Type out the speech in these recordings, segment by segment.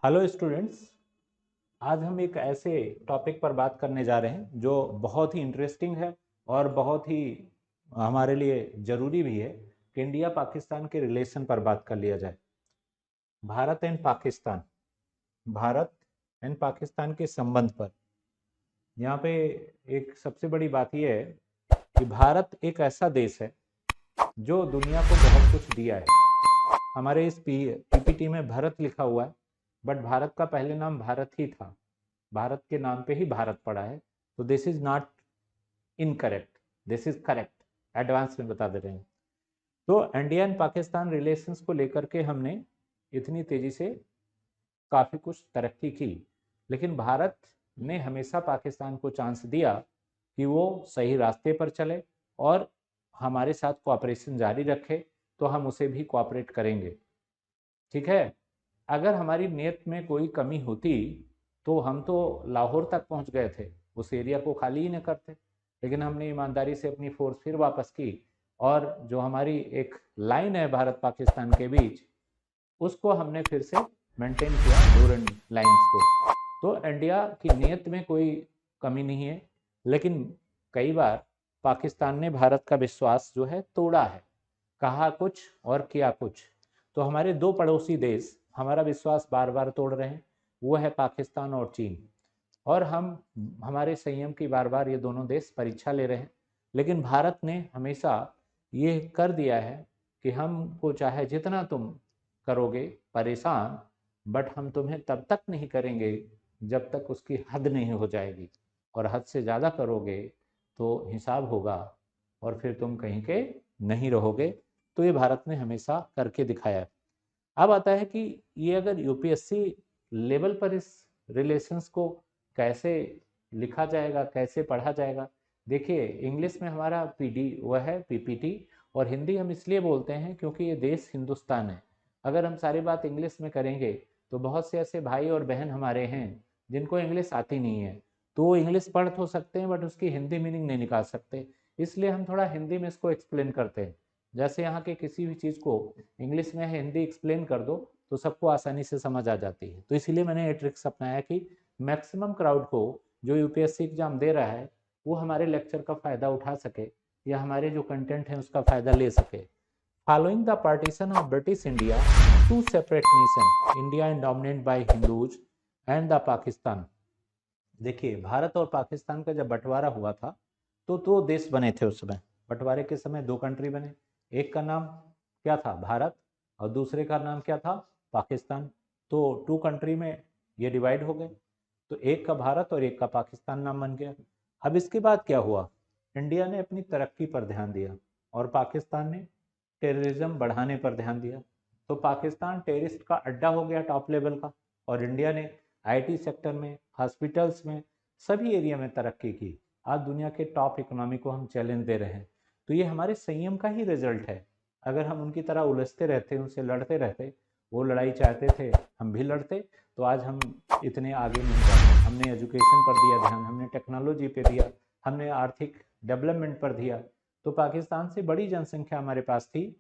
Hello students. आज हम एक ऐसे टॉपिक पर बात करने जा रहे हैं जो बहुत ही इंटरेस्टिंग है और बहुत ही हमारे लिए ज़रूरी भी है कि इंडिया पाकिस्तान के रिलेशन पर बात कर लिया जाए। भारत एंड पाकिस्तान, भारत एंड पाकिस्तान के संबंध पर। यहाँ पे एक सबसे बड़ी बात यह है कि भारत एक ऐसा देश है जो दुनिया को बहुत कुछ दिया है। हमारे इस पीपीटी में भारत लिखा हुआ है, बट भारत का पहले नाम भारत ही था। भारत के नाम पे ही भारत पड़ा है। तो this is not incorrect, this is correct. Advance में बता दे रहे हैं। तो इंडिया एंड पाकिस्तान रिलेशंस को लेकर के हमने इतनी तेजी से काफ़ी कुछ तरक्की की, लेकिन भारत ने हमेशा पाकिस्तान को चांस दिया कि वो सही रास्ते पर चले और हमारे साथ कोऑपरेशन जारी रखे, तो हम उसे भी कोऑपरेट करेंगे। ठीक है। अगर हमारी नीयत में कोई कमी होती तो हम तो लाहौर तक पहुंच गए थे, उस एरिया को खाली ही न करते। लेकिन हमने ईमानदारी से अपनी फोर्स फिर वापस की और जो हमारी एक लाइन है भारत पाकिस्तान के बीच, उसको हमने फिर से मेंटेन किया, डोरन लाइंस को। तो इंडिया की नीयत में कोई कमी नहीं है, लेकिन कई बार पाकिस्तान ने भारत का विश्वास जो है तोड़ा है, कहा कुछ और किया कुछ। तो हमारे दो पड़ोसी देश हमारा विश्वास बार बार तोड़ रहे हैं, वो है पाकिस्तान और चीन। और हम हमारे संयम की बार बार ये दोनों देश परीक्षा ले रहे हैं। लेकिन भारत ने हमेशा ये कर दिया है कि हमको चाहे जितना तुम करोगे परेशान, बट हम तुम्हें तब तक नहीं करेंगे जब तक उसकी हद नहीं हो जाएगी, और हद से ज़्यादा करोगे तो हिसाब होगा और फिर तुम कहीं के नहीं रहोगे। तो ये भारत ने हमेशा करके दिखाया है। अब आता है कि ये अगर यूपीएससी लेवल पर इस रिलेशंस को कैसे लिखा जाएगा, कैसे पढ़ा जाएगा। देखिए, इंग्लिश में हमारा पीडी वह है पीपीटी, और हिंदी हम इसलिए बोलते हैं क्योंकि ये देश हिंदुस्तान है। अगर हम सारी बात इंग्लिश में करेंगे तो बहुत से ऐसे भाई और बहन हमारे हैं जिनको इंग्लिश आती नहीं है, तो वो इंग्लिश पढ़ तो सकते हैं बट उसकी हिंदी मीनिंग नहीं निकाल सकते। इसलिए हम थोड़ा हिंदी में इसको एक्सप्लेन करते हैं। जैसे यहाँ के किसी भी चीज़ को इंग्लिश में हिंदी एक्सप्लेन कर दो तो सबको आसानी से समझ आ जाती है। तो इसीलिए मैंने ये ट्रिक्स अपनाया कि मैक्सिमम क्राउड को जो यूपीएससी एग्जाम दे रहा है वो हमारे लेक्चर का फ़ायदा उठा सके या हमारे जो कंटेंट है उसका फ़ायदा ले सके। Following the partition of British India, to separate nation, India and dominated by Hindus and the Pakistan. देखिए, भारत और पाकिस्तान का जब बंटवारा हुआ था तो दो देश बने थे उस समय। बंटवारे के समय दो कंट्री बने, एक का नाम क्या था भारत और दूसरे का नाम क्या था पाकिस्तान। तो टू कंट्री में ये डिवाइड हो गए, तो एक का भारत और एक का पाकिस्तान नाम बन गया। अब इसके बाद क्या हुआ, इंडिया ने अपनी तरक्की पर ध्यान दिया और पाकिस्तान ने टेररिज्म बढ़ाने पर ध्यान दिया। तो पाकिस्तान टेररिस्ट का अड्डा हो गया टॉप लेवल का, और इंडिया ने आईटी सेक्टर में, हॉस्पिटल्स में, सभी एरिया में तरक्की की। आज दुनिया के टॉप इकोनॉमी को हम चैलेंज दे रहे हैं। तो ये हमारे संयम का ही रिजल्ट है। अगर हम उनकी तरह उलझते रहते, उनसे लड़ते रहते, वो लड़ाई चाहते थे हम भी लड़ते, तो आज हम इतने आगे नहीं जाते। हमने एजुकेशन पर दिया ध्यान, हमने टेक्नोलॉजी पे दिया, हमने आर्थिक डेवलपमेंट पर दिया। तो पाकिस्तान से बड़ी जनसंख्या हमारे पास थी,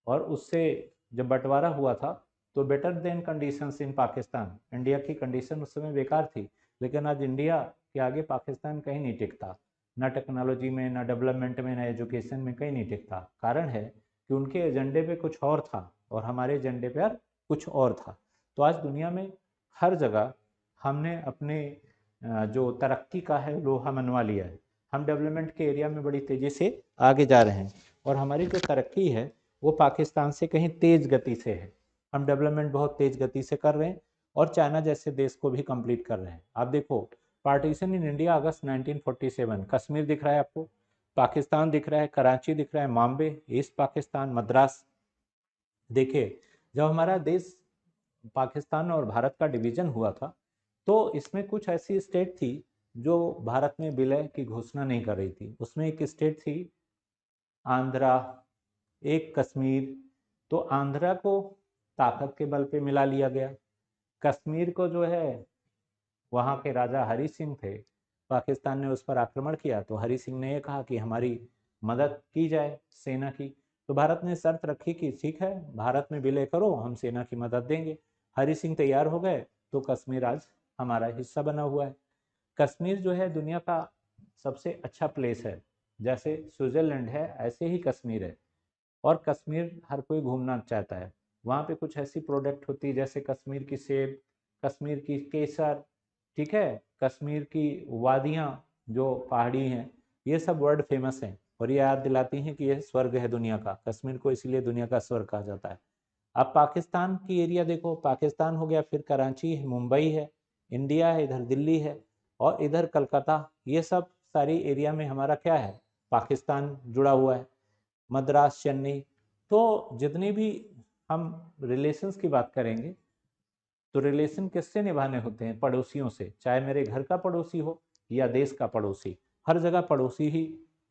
और उससे जब बंटवारा हुआ था तो बेटर देन कंडीशंस इन पाकिस्तान, इंडिया की कंडीशन उस समय बेकार थी। लेकिन आज इंडिया के आगे पाकिस्तान कहीं नहीं टिकता, ना टेक्नोलॉजी में, ना डेवलपमेंट में, ना एजुकेशन में, कहीं नहीं टिकता। कारण है कि उनके एजेंडे पे कुछ और था और हमारे एजेंडे पर कुछ और था। तो आज दुनिया में हर जगह हमने अपने जो तरक्की का है लोहा मनवा लिया है। हम डेवलपमेंट के एरिया में बड़ी तेज़ी से आगे जा रहे हैं, और हमारी जो तरक्की है वो पाकिस्तान से कहीं तेज़ गति से है। हम डेवलपमेंट बहुत तेज़ गति से कर रहे हैं और चाइना जैसे देश को भी कंप्लीट कर रहे हैं। आप देखो, पार्टीशन इन इंडिया अगस्त 1947, कश्मीर दिख रहा है आपको, पाकिस्तान दिख रहा है, कराची दिख रहा है, बॉम्बे, ईस्ट पाकिस्तान, मद्रास। देखिए, जब हमारा देश पाकिस्तान और भारत का डिवीजन हुआ था तो इसमें कुछ ऐसी स्टेट थी जो भारत में विलय की घोषणा नहीं कर रही थी। उसमें एक स्टेट थी आंध्रा, एक कश्मीर। तो आंध्रा को ताकत के बल पे मिला लिया गया। कश्मीर को जो है, वहाँ के राजा हरि सिंह थे, पाकिस्तान ने उस पर आक्रमण किया तो हरि सिंह ने यह कहा कि हमारी मदद की जाए सेना की। तो भारत ने शर्त रखी कि ठीक है, भारत में विलय करो, हम सेना की मदद देंगे। हरि सिंह तैयार हो गए तो कश्मीर आज हमारा हिस्सा बना हुआ है। कश्मीर जो है दुनिया का सबसे अच्छा प्लेस है, जैसे स्विट्जरलैंड है ऐसे ही कश्मीर है। और कश्मीर हर कोई घूमना चाहता है। वहाँ पे कुछ ऐसी प्रोडक्ट होती है जैसे कश्मीर की सेब, कश्मीर की केसर, ठीक है, कश्मीर की वादियाँ जो पहाड़ी हैं, ये सब वर्ल्ड फेमस हैं और ये याद दिलाती हैं कि ये स्वर्ग है दुनिया का। कश्मीर को इसीलिए दुनिया का स्वर्ग कहा जाता है। अब पाकिस्तान की एरिया देखो, पाकिस्तान हो गया, फिर कराची है, मुंबई है, इंडिया है, इधर दिल्ली है और इधर कलकत्ता। ये सब सारी एरिया में हमारा क्या है, पाकिस्तान जुड़ा हुआ है, मद्रास, चेन्नई। तो जितनी भी हम रिलेशंस की बात करेंगे तो रिलेशन किससे निभाने होते हैं, पड़ोसियों से, चाहे मेरे घर का पड़ोसी हो या देश का पड़ोसी, हर जगह पड़ोसी ही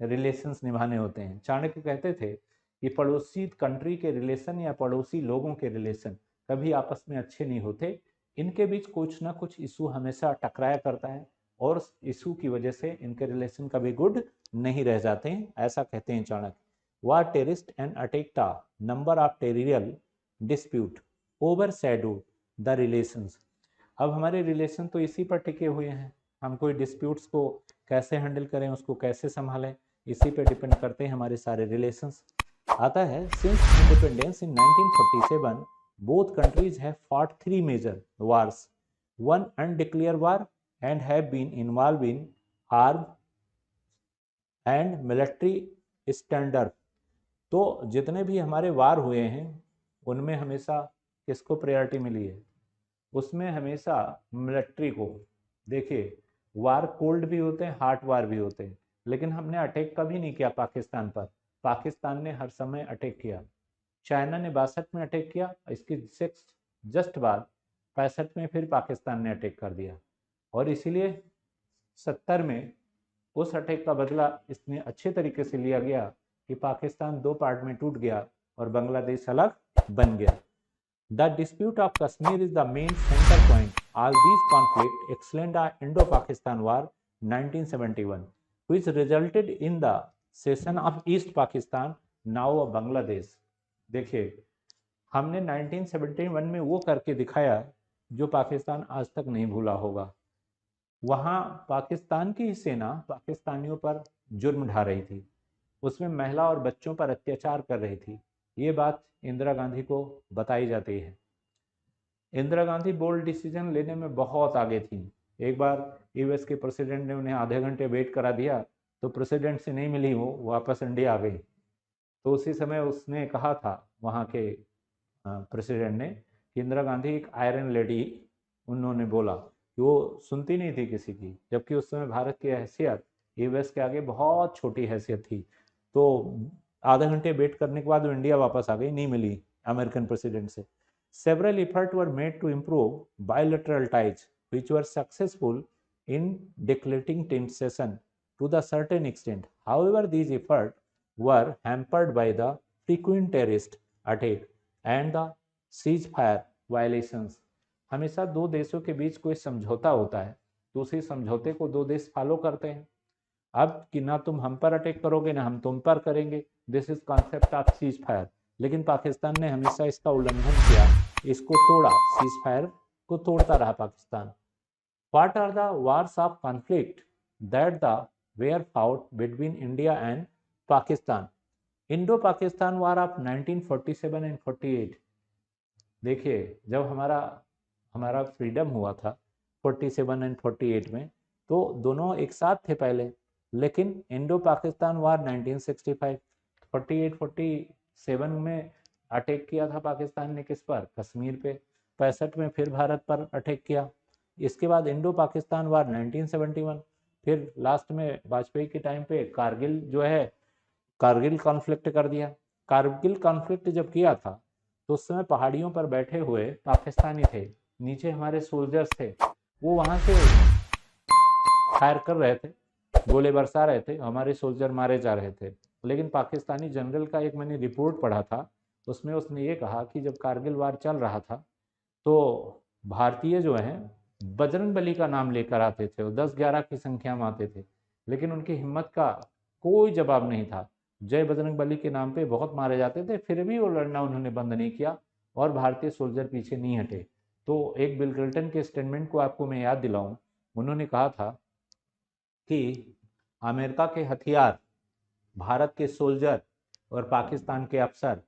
रिलेशंस निभाने होते हैं। चाणक्य कहते थे कि पड़ोसी कंट्री के रिलेशन या पड़ोसी लोगों के रिलेशन कभी आपस में अच्छे नहीं होते, इनके बीच कुछ ना कुछ इशू हमेशा टकराया करता है और इशू की वजह से इनके रिलेशन कभी गुड नहीं रह जाते हैं, ऐसा कहते हैं चाणक्य। वार टेरिस्ट एंड अटेक्टा number of territorial dispute over the relations. अब हमारे रिलेशन तो इसी पर टिके हुए हैं, हम कोई डिस्प्यूट्स को कैसे हैंडल करें, उसको कैसे संभालें, इसी पे डिपेंड करते हैं हमारे सारे रिलेशंस। आता है since independence in 1947 both countries have fought 3 major wars, one undeclared war and have been involved in arm and military standard. तो जितने भी हमारे वार हुए हैं उनमें हमेशा किसको प्रायोरिटी मिली है, उसमें हमेशा मिलिट्री को। देखिए, वार कोल्ड भी होते हैं, हार्ट वार भी होते हैं, लेकिन हमने अटैक कभी नहीं किया पाकिस्तान पर। पाकिस्तान ने हर समय अटैक किया। चाइना ने 62 में अटैक किया, इसके जस्ट बाद 65 में फिर पाकिस्तान ने अटैक कर दिया और इसीलिए 70 में उस अटैक का बदला इतने अच्छे तरीके से लिया गया कि पाकिस्तान 2 पार्ट में टूट गया और बांग्लादेश अलग बन गया। The dispute of Kashmir is the main center point. All these conflicts explain the Indo-Pakistan War 1971, which resulted in the cession of East Pakistan, now Bangladesh. देखिए, हमने 1971 में वो करके दिखाया जो पाकिस्तान आज तक नहीं भूला होगा। वहाँ पाकिस्तान की सेना पाकिस्तानियों पर जुर्म ढा रही थी, उसमें महिला और बच्चों पर अत्याचार कर रही थी। ये बात इंदिरा गांधी को बताई जाती है। इंदिरा गांधी बोल्ड डिसीजन लेने में बहुत आगे थी। एक बार यूएस के प्रेसिडेंट ने उन्हें आधे घंटे वेट करा दिया तो प्रेसिडेंट से नहीं मिली, वो वापस इंडिया आ गई। तो उसी समय उसने कहा था वहाँ के प्रेसिडेंट ने कि इंदिरा गांधी एक आयरन लेडी, उन्होंने बोला कि वो सुनती नहीं थी किसी की, जबकि उस समय भारत की हैसियत यूएस के आगे बहुत छोटी हैसियत थी। तो आधे घंटे वेट करने के बाद वो इंडिया वापस आ गई, नहीं मिली अमेरिकन प्रेसिडेंट से। Several efforts were made to improve bilateral ties, which were successful in declaring tension to the certain extent. However, these efforts were hampered by the frequent terrorist attacks and the ceasefire violations. हमेशा दो देशों के बीच कोई समझौता होता है तो उसी समझौते को दो देश फॉलो करते हैं। अब कि ना तुम हम पर अटैक करोगे ना हम तुम पर करेंगे, this is concept of cease fire. लेकिन पाकिस्तान ने हमेशा इसका उल्लंघन किया, इसको तोड़ा, सीज फायर को तोड़ता रहा Pakistan. What are the wars of conflict that the were fought between India and Pakistan? Indo Pakistan war of 1947 and 48। देखिए, जब हमारा हमारा फ्रीडम हुआ था 47 एंड 48 में, तो दोनों एक साथ थे पहले, लेकिन इंडो पाकिस्तान वार 1965, 48-47 में अटैक किया था पाकिस्तान ने किस पर, कश्मीर पे। 65 में फिर भारत पर अटैक किया। इसके बाद इंडो पाकिस्तान वार 1971, फिर लास्ट में वाजपेयी के टाइम पे कारगिल जो है, कारगिल कॉन्फ्लिक्ट कर दिया। कारगिल कॉन्फ्लिक्ट जब किया था तो उस समय पहाड़ियों पर बैठे हुए पाकिस्तानी थे, नीचे हमारे सोल्जर्स थे, वो वहां से फायर कर रहे थे, गोले बरसा रहे थे, हमारे सोल्जर मारे जा रहे थे। लेकिन पाकिस्तानी जनरल का एक मैंने रिपोर्ट पढ़ा था, उसमें उसने ये कहा कि जब कारगिल वार चल रहा था तो भारतीय जो हैं बजरंग बली का नाम लेकर आते थे, वो 10-11 की संख्या में आते थे, लेकिन उनकी हिम्मत का कोई जवाब नहीं था। जय बजरंग बली के नाम पे बहुत मारे जाते थे, फिर भी वो लड़ना उन्होंने बंद नहीं किया और भारतीय सोल्जर पीछे नहीं हटे। तो एक बिल क्लिंटन के स्टेटमेंट को आपको मैं याद दिलाऊं, उन्होंने कहा था कि अमेरिका के हथियार, भारत के सोल्जर और पाकिस्तान के अफसर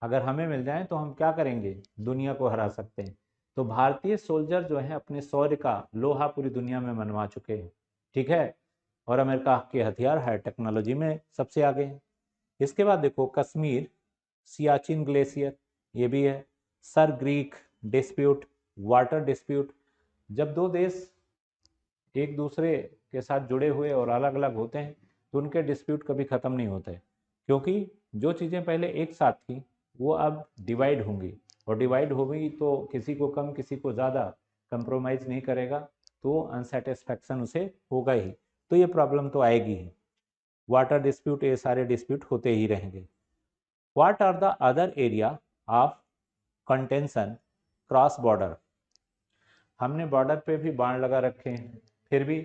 अगर हमें मिल जाएं तो हम क्या करेंगे, दुनिया को हरा सकते हैं। तो भारतीय सोल्जर जो हैं अपने शौर्य का लोहा पूरी दुनिया में मनवा चुके हैं, ठीक है। और अमेरिका के हथियार हाई टेक्नोलॉजी में सबसे आगे हैं। इसके बाद देखो कश्मीर, सियाचिन ग्लेशियर, ये भी है। Sir Greek dispute, water dispute. जब दो देश एक दूसरे के साथ जुड़े हुए और अलग अलग होते हैं तो उनके डिस्प्यूट कभी ख़त्म नहीं होते, क्योंकि जो चीज़ें पहले एक साथ थी वो अब डिवाइड होंगी, और डिवाइड होगी तो किसी को कम किसी को ज़्यादा कंप्रोमाइज़ नहीं करेगा, तो अनसेटिस्फैक्शन उसे होगा ही, तो ये प्रॉब्लम तो आएगी ही। वाटर डिस्प्यूट, ये सारे डिस्प्यूट होते ही रहेंगे। What are the other area of contention cross border. हमने बॉर्डर पे भी बाण लगा रखे हैं, फिर भी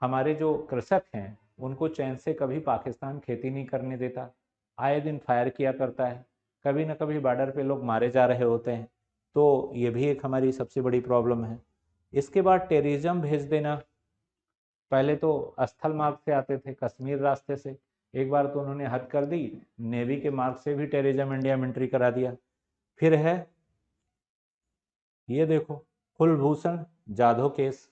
हमारे जो कृषक हैं उनको चैन से कभी पाकिस्तान खेती नहीं करने देता, आए दिन फायर किया करता है, कभी ना कभी बॉर्डर पे लोग मारे जा रहे होते हैं, तो ये भी एक हमारी सबसे बड़ी प्रॉब्लम है। इसके बाद टेररिज्म भेज देना, पहले तो स्थल मार्ग से आते थे, कश्मीर रास्ते से, एक बार तो उन्होंने हद कर दी, नेवी के मार्ग से भी टेररिज्म इंडिया में एंट्री करा दिया। फिर है ये देखो कुलभूषण जाधव केस।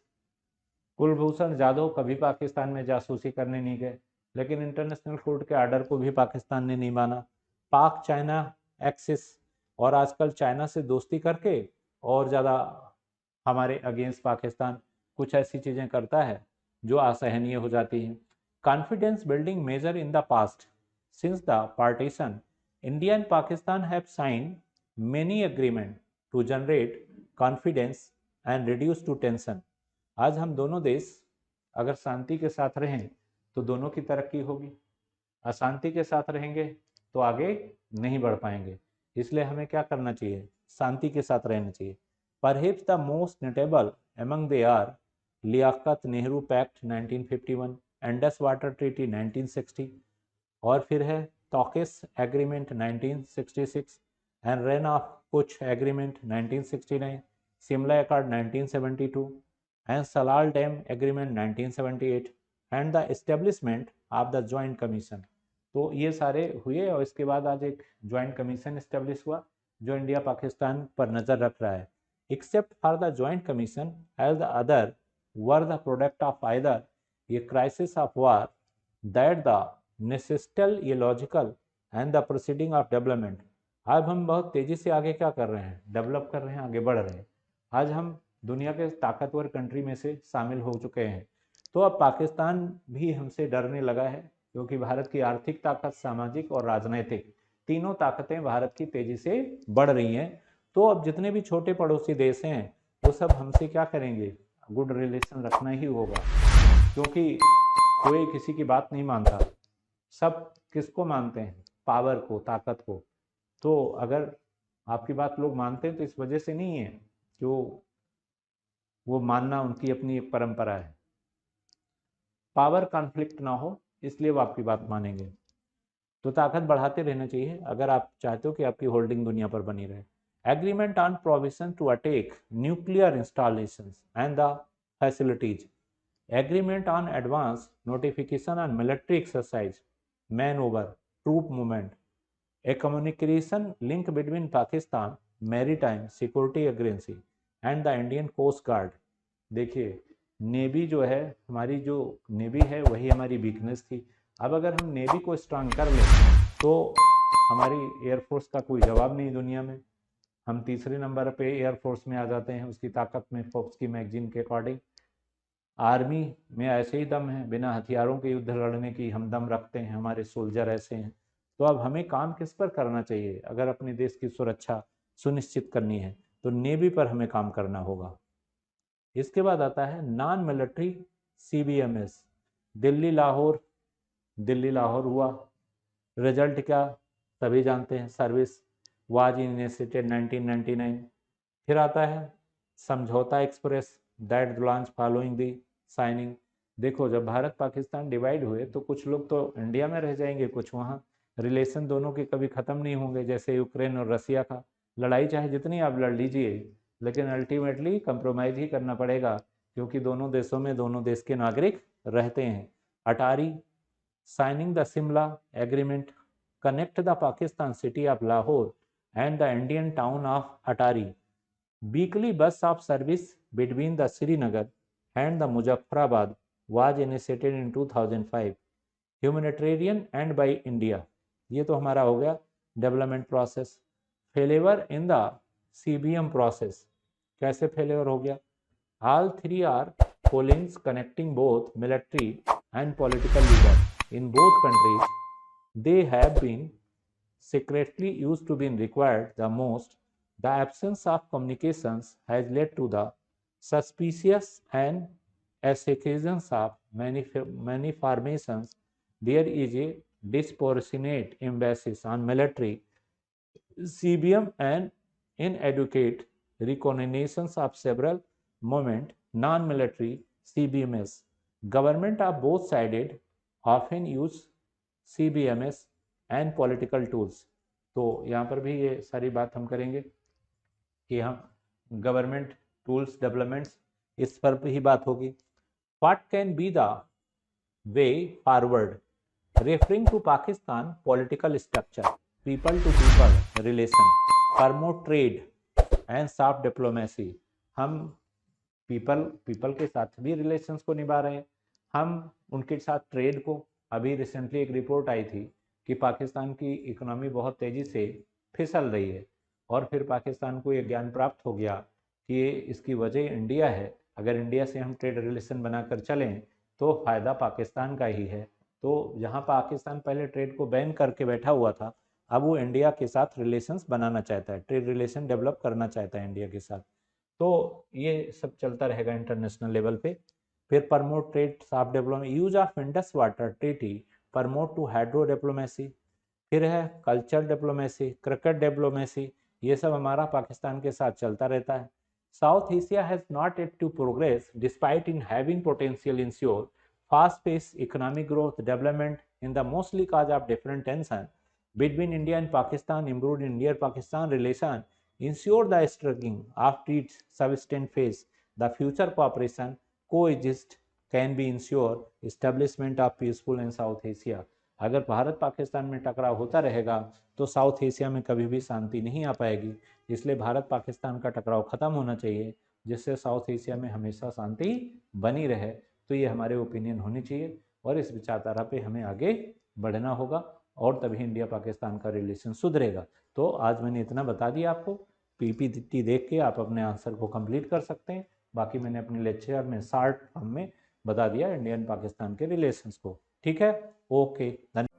कुलभूषण जाधव कभी पाकिस्तान में जासूसी करने नहीं गए, लेकिन इंटरनेशनल कोर्ट के आर्डर को भी पाकिस्तान ने नहीं माना। पाक चाइना एक्सिस, और आजकल चाइना से दोस्ती करके और ज़्यादा हमारे अगेंस्ट पाकिस्तान कुछ ऐसी चीज़ें करता है जो असहनीय हो जाती हैं। Confidence building measure in the past, since the partition India and Pakistan have signed many agreement to generate confidence and reduce to tension. आज हम दोनों देश अगर शांति के साथ रहें तो दोनों की तरक्की होगी, अशांति के साथ रहेंगे तो आगे नहीं बढ़ पाएंगे। इसलिए हमें क्या करना चाहिए, शांति के साथ रहना चाहिए। Perhaps the most notable among they are Liaquat Nehru pact 1951, Indus water treaty 1960, और फिर है टॉकिस agreement 1966 and Rann of Kutch agreement 1969, Shimla accord 1972 and Salal Dam Agreement 1978 and the establishment of the Joint Commission। तो ये सारे हुए और इसके बाद आज एक ज्वाइंट कमीशन इस्टेब्लिश हुआ जो इंडिया पाकिस्तान पर नज़र रख रहा है। Except for the joint commission as the other were the product of either ये crisis of war that the नेसेस्टल ये logical and the proceeding of development. अब हम बहुत तेज़ी से आगे क्या कर रहे हैं, डेवलप कर रहे हैं, आगे बढ़ रहे हैं। आज हम दुनिया के ताकतवर कंट्री में से शामिल हो चुके हैं, तो अब पाकिस्तान भी हमसे डरने लगा है, क्योंकि भारत की आर्थिक ताकत, सामाजिक और राजनीतिक तीनों ताकतें भारत की तेजी से बढ़ रही हैं। तो अब जितने भी छोटे पड़ोसी देश हैं वो सब हमसे क्या करेंगे, गुड रिलेशन रखना ही होगा, क्योंकि कोई किसी की बात नहीं मानता, सब किसको मानते हैं, पावर को, ताकत को। तो अगर आपकी बात लोग मानते हैं तो इस वजह से नहीं है जो वो मानना उनकी अपनी एक परंपरा है, पावर कॉन्फ्लिक्ट ना हो इसलिए वो आपकी बात मानेंगे। तो ताकत बढ़ाते रहना चाहिए अगर आप चाहते हो कि आपकी होल्डिंग दुनिया पर बनी रहे। Agreement on provision to attack nuclear installations and the facilities, agreement on advance notification on military exercise, manoeuvre, troop movement, a communication link between Pakistan maritime security agency and the Indian coast guard. देखिए navy जो है, हमारी जो navy है वही हमारी weakness थी। अब अगर हम नेवी को स्ट्रांग कर लें तो हमारी एयरफोर्स का कोई जवाब नहीं दुनिया में, हम तीसरे नंबर पे एयरफोर्स में आ जाते हैं उसकी ताकत में, फोर्ब्स की मैगजीन के अकॉर्डिंग। आर्मी में ऐसे ही दम है, बिना हथियारों के युद्ध लड़ने की हम दम रखते हैं, हमारे सोल्जर ऐसे हैं। तो अब हमें काम किस पर करना चाहिए, अगर अपने देश की सुरक्षा सुनिश्चित करनी है तो नेवी पर हमें काम करना होगा। इसके बाद आता है non military CBMS, Delhi Lahore, Delhi Lahore हुआ, रिजल्ट क्या सभी जानते हैं, सर्विस वाज इनिशिएटेड 1999। फिर आता है समझौता express that launch following the signing. देखो जब भारत पाकिस्तान डिवाइड हुए तो कुछ लोग तो इंडिया में रह जाएंगे, कुछ वहाँ, रिलेशन दोनों के कभी ख़त्म नहीं होंगे, जैसे यूक्रेन और रसिया का। लड़ाई चाहे जितनी आप लड़ लीजिए लेकिन अल्टीमेटली कंप्रोमाइज ही करना पड़ेगा, क्योंकि दोनों देशों में दोनों देश के नागरिक रहते हैं। अटारी signing the Simla Agreement connect the Pakistan city of Lahore and the Indian town of Atari. Weekly bus of service between the Srinagar and the Muzaffarabad was initiated in 2005. Humanitarian and by India. ये तो हमारा हो गया development process. Failure in the CBM process, कैसे failure हो गया? All three are pollings connecting both military and political leaders in both countries. They have been secretly used to be required the most. The absence of communications has led to the suspicious and accusations of many formations. There is a disproportionate emphasis on military CBM and inadequate recognitions of several movement non-military CBMS. Government of both sided often use CBMS and political tools. तो यहाँ पर भी ये सारी बात हम करेंगे कि हम गवर्नमेंट टूल्स डेवलपमेंट्स, इस पर भी बात होगी। What can be the way forward referring to Pakistan political structure, people to people relation, promote trade and soft diplomacy. हम पीपल के साथ भी रिलेशंस को निभा रहे हैं, हम उनके साथ ट्रेड को, अभी रिसेंटली एक रिपोर्ट आई थी कि पाकिस्तान की इकोनॉमी बहुत तेज़ी से फिसल रही है, और फिर पाकिस्तान को ये ज्ञान प्राप्त हो गया कि इसकी वजह इंडिया है। अगर इंडिया से हम ट्रेड रिलेशन बनाकर चलें तो फ़ायदा पाकिस्तान का ही है। तो जहाँ पाकिस्तान पहले ट्रेड को बैन करके बैठा हुआ था, अब वो इंडिया के साथ रिलेशंस बनाना चाहता है, ट्रेड रिलेशन डेवलप करना चाहता है इंडिया के साथ। तो ये सब चलता रहेगा इंटरनेशनल लेवल पे। फिर promote trade soft development, use of Indus water treaty promote to hydro diplomacy. फिर है कल्चर डिप्लोमेसी, क्रिकेट डिप्लोमेसी, ये सब हमारा पाकिस्तान के साथ चलता रहता है। South Asia has not at to progress despite in having potential ensure fast pace economic growth development in the mostly cause of different tension between India and Pakistan, improved India-Pakistan relation, ensure the struggling after its subsequent phase. The future cooperation coexist can be ensure establishment of peaceful in South Asia. अगर भारत पाकिस्तान में टकराव होता रहेगा तो south Asia में कभी भी शांति नहीं आ पाएगी। इसलिए भारत पाकिस्तान का टकराव खत्म होना चाहिए, जिससे साउथ एशिया में हमेशा शांति बनी रहे। तो ये हमारे ओपिनियन होनी चाहिए और इस विचारधारा पे हमें आगे बढ़ना होगा, और तभी इंडिया पाकिस्तान का रिलेशन सुधरेगा। तो आज मैंने इतना बता दिया आपको, पीपीटी देख के आप अपने आंसर को कंप्लीट कर सकते हैं। बाकी मैंने अपने लेक्चर में शॉर्ट फॉर्म में बता दिया इंडियन पाकिस्तान के रिलेशंस को। ठीक है, ओके, धन्यवाद।